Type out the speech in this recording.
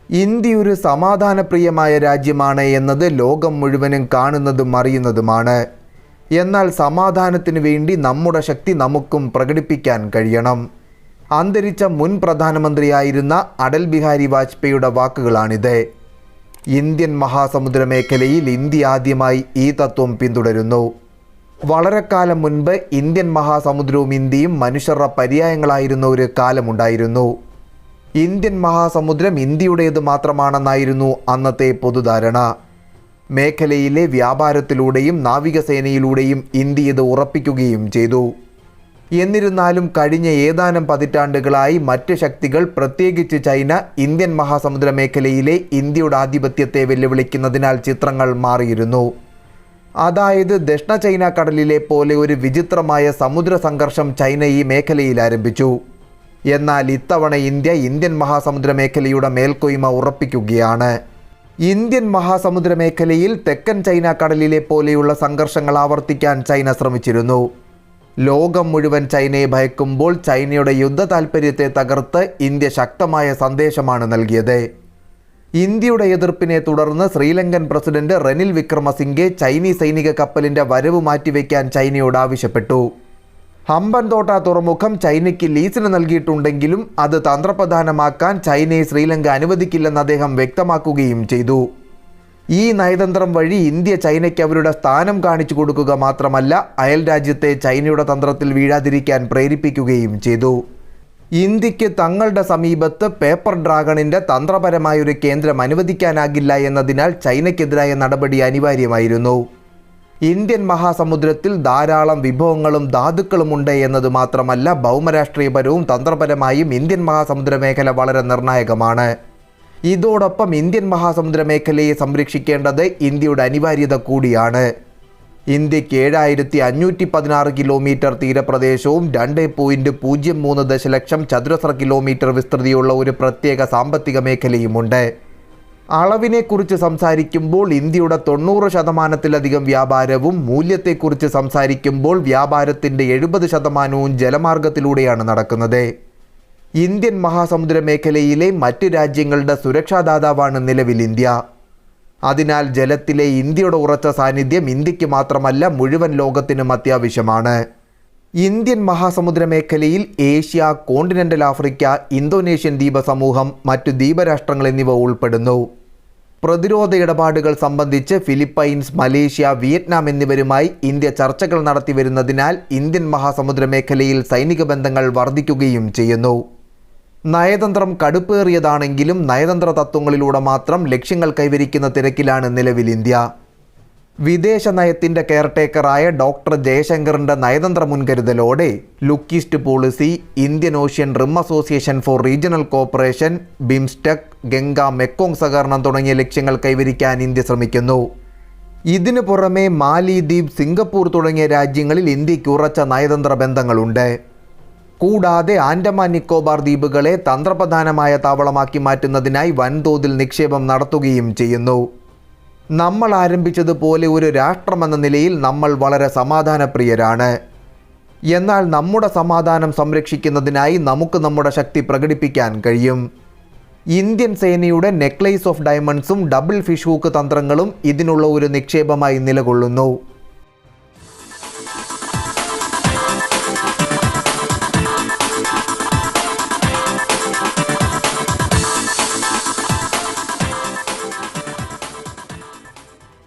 India ഒരു സമാധാനപ്രിയമായ രാജ്യമാണ് എന്നത് ലോകം മുഴുവനും കാണുന്നതും അറിയുന്നതുമാണ്. എന്നാൽ സമാധാനത്തിനു വേണ്ടി നമ്മുടെ ശക്തി നമുക്കും പ്രകടിപ്പിക്കാൻ കഴിയണം. അന്തരിച്ച മുൻ പ്രധാനമന്ത്രിയായിരുന്ന അടൽ ബിഹാരി വാജ്പേയിയുടെ വാക്കുകളാണിത്. ഇന്ത്യൻ മഹാസമുദ്ര മേഖലയിൽ ഇന്ത്യ ആദ്യമായി ഈ തത്വം പിന്തുടരുന്നു. വളരെക്കാലം മുൻപ് ഇന്ത്യൻ മഹാസമുദ്രവും ഇന്ത്യയും മനുഷ്യരുടെ പര്യായങ്ങളായിരുന്ന ഒരു കാലമുണ്ടായിരുന്നു. ഇന്ത്യൻ മഹാസമുദ്രം ഇന്ത്യയുടേത് മാത്രമാണെന്നായിരുന്നു അന്നത്തെ പൊതുധാരണ. മേഖലയിലെ വ്യാപാരത്തിലൂടെയും നാവികസേനയിലൂടെയും ഇന്ത്യ ഇത് ഉറപ്പിക്കുകയും ചെയ്തു. എന്നിരുന്നാലും കഴിഞ്ഞ ഏതാനും പതിറ്റാണ്ടുകളായി മറ്റ് ശക്തികൾ, പ്രത്യേകിച്ച് ചൈന, ഇന്ത്യൻ മഹാസമുദ്ര മേഖലയിലെ ഇന്ത്യയുടെ ആധിപത്യത്തെ വെല്ലുവിളിക്കുന്നതിനാൽ ചിത്രങ്ങൾ മാറിയിരുന്നു. അതായത് ദക്ഷിണ ചൈന കടലിലെ പോലെ ഒരു വിചിത്രമായ സമുദ്ര സംഘർഷം ചൈന ഈ മേഖലയിൽ ആരംഭിച്ചു. എന്നാൽ ഇത്തവണ ഇന്ത്യ ഇന്ത്യൻ മഹാസമുദ്ര മേഖലയുടെ മേൽക്കോയ്മ ഉറപ്പിക്കുകയാണ്. ഇന്ത്യൻ മഹാസമുദ്ര മേഖലയിൽ തെക്കൻ ചൈന കടലിലെ പോലെയുള്ള സംഘർഷങ്ങൾ ആവർത്തിക്കാൻ ചൈന ശ്രമിച്ചിരുന്നു. ലോകം മുഴുവൻ ചൈനയെ ഭയക്കുമ്പോൾ ചൈനയുടെ യുദ്ധ താൽപ്പര്യത്തെ തകർത്ത് ഇന്ത്യ ശക്തമായ സന്ദേശമാണ് നൽകിയത്. ഇന്ത്യയുടെ എതിർപ്പിനെ തുടർന്ന് ശ്രീലങ്കൻ പ്രസിഡന്റ് റനിൽ വിക്രമസിംഗെ ചൈനീസ് സൈനിക കപ്പലിൻ്റെ വരവ് മാറ്റിവെക്കാൻ ചൈനയോട് ആവശ്യപ്പെട്ടു. ഹമ്പൻതോട്ട തുറമുഖം ചൈനയ്ക്ക് ലീസിന് നൽകിയിട്ടുണ്ടെങ്കിലും അത് തന്ത്രപ്രധാനമാക്കാൻ ചൈനയെ ശ്രീലങ്ക അനുവദിക്കില്ലെന്ന് അദ്ദേഹം വ്യക്തമാക്കുകയും ചെയ്തു. ഈ നയതന്ത്രം വഴി ഇന്ത്യ ചൈനയ്ക്ക് അവരുടെ സ്ഥാനം കാണിച്ചു കൊടുക്കുക മാത്രമല്ല, അയൽ രാജ്യത്തെ ചൈനയുടെ തന്ത്രത്തിൽ വീഴാതിരിക്കാൻ പ്രേരിപ്പിക്കുകയും ചെയ്തു. ഇന്ത്യക്ക് തങ്ങളുടെ സമീപത്ത് പേപ്പർ ഡ്രാഗണിൻ്റെ തന്ത്രപരമായൊരു കേന്ദ്രം അനുവദിക്കാനാകില്ല എന്നതിനാൽ ചൈനയ്ക്കെതിരായ നടപടി അനിവാര്യമായിരുന്നു. ഇന്ത്യൻ മഹാസമുദ്രത്തിൽ ധാരാളം വിഭവങ്ങളും ധാതുക്കളുമുണ്ട് എന്നത് മാത്രമല്ല, ഭൗമരാഷ്ട്രീയപരവും തന്ത്രപരമായും ഇന്ത്യൻ മഹാസമുദ്ര മേഖല വളരെ നിർണായകമാണ്. ഇതോടൊപ്പം ഇന്ത്യൻ മഹാസമുദ്ര മേഖലയെ സംരക്ഷിക്കേണ്ടത് ഇന്ത്യയുടെ അനിവാര്യത കൂടിയാണ്. ഇന്ത്യക്ക് 7516 കിലോമീറ്റർ തീരപ്രദേശവും 2.03 ദശലക്ഷം ചതുരശ്ര കിലോമീറ്റർ വിസ്തൃതിയുള്ള ഒരു പ്രത്യേക സാമ്പത്തിക മേഖലയുമുണ്ട്. അളവിനെക്കുറിച്ച് സംസാരിക്കുമ്പോൾ ഇന്ത്യയുടെ 90% വ്യാപാരവും, മൂല്യത്തെക്കുറിച്ച് സംസാരിക്കുമ്പോൾ വ്യാപാരത്തിൻ്റെ 70% ജലമാർഗത്തിലൂടെയാണ് നടക്കുന്നത്. ഇന്ത്യൻ മഹാസമുദ്ര മേഖലയിലെ മറ്റ് രാജ്യങ്ങളുടെ സുരക്ഷാദാതാവാണ് നിലവിൽ ഇന്ത്യ. അതിനാൽ ജലത്തിലെ ഇന്ത്യയുടെ ഉറച്ച സാന്നിധ്യം ഇന്ത്യക്ക് മാത്രമല്ല, മുഴുവൻ ലോകത്തിനും അത്യാവശ്യമാണ്. ഇന്ത്യൻ മഹാസമുദ്ര മേഖലയിൽ ഏഷ്യ, കോണ്ടിനെൻ്റൽ ആഫ്രിക്ക, ഇന്തോനേഷ്യൻ ദ്വീപസമൂഹം, മറ്റു ദ്വീപരാഷ്ട്രങ്ങൾ എന്നിവ ഉൾപ്പെടുന്നു. പ്രതിരോധ ഇടപാടുകൾ സംബന്ധിച്ച് ഫിലിപ്പൈൻസ്, മലേഷ്യ, വിയറ്റ്നാം എന്നിവരുമായി ഇന്ത്യ ചർച്ചകൾ നടത്തി വരുന്നതിനാൽ ഇന്ത്യൻ മഹാസമുദ്ര മേഖലയിൽ സൈനിക ബന്ധങ്ങൾ വർദ്ധിക്കുകയും ചെയ്യുന്നു. നയതന്ത്രം കടുപ്പേറിയതാണെങ്കിലും നയതന്ത്ര തത്വങ്ങളിലൂടെ മാത്രം ലക്ഷ്യങ്ങൾ കൈവരിക്കുന്ന തിരക്കിലാണ് നിലവിൽ ഇന്ത്യ. വിദേശ നയത്തിൻ്റെ കെയർടേക്കറായ ഡോക്ടർ ജയശങ്കറിൻ്റെ നയതന്ത്ര മുൻകരുതലോടെ look policy, Indian Ocean Rim Association for Regional Cooperation, BIMSTEC, Ganga Mekong സഹകരണം തുടങ്ങിയ ലക്ഷ്യങ്ങൾ കൈവരിക്കാൻ ഇന്ത്യ ശ്രമിക്കുന്നു. ഇതിനു പുറമെ മാലിദ്വീപ്, സിംഗപ്പൂർ തുടങ്ങിയ രാജ്യങ്ങളിൽ ഇന്ത്യക്ക് ഉറച്ച നയതന്ത്ര ബന്ധങ്ങളുണ്ട്. കൂടാതെ ആൻഡമാൻ നിക്കോബാർ ദ്വീപുകളെ തന്ത്രപ്രധാനമായ താവളമാക്കി മാറ്റുന്നതിനായി വൻതോതിൽ നിക്ഷേപം നടത്തുകയും ചെയ്യുന്നു. നമ്മൾ ആരംഭിച്ചതുപോലെ ഒരു രാഷ്ട്രമെന്ന നിലയിൽ നമ്മൾ വളരെ സമാധാനപ്രിയരാണ്. എന്നാൽ നമ്മുടെ സമാധാനം സംരക്ഷിക്കുന്നതിനായി നമുക്ക് നമ്മുടെ ശക്തി പ്രകടിപ്പിക്കാൻ കഴിയും. ഇന്ത്യൻ സേനയുടെ നെക്ലേസ് ഓഫ് ഡയമണ്ട്സും ഡബിൾ ഫിഷ് ഹൂക്ക് തന്ത്രങ്ങളും ഇതിനുള്ള ഒരു നിക്ഷേപമായി നിലകൊള്ളുന്നു.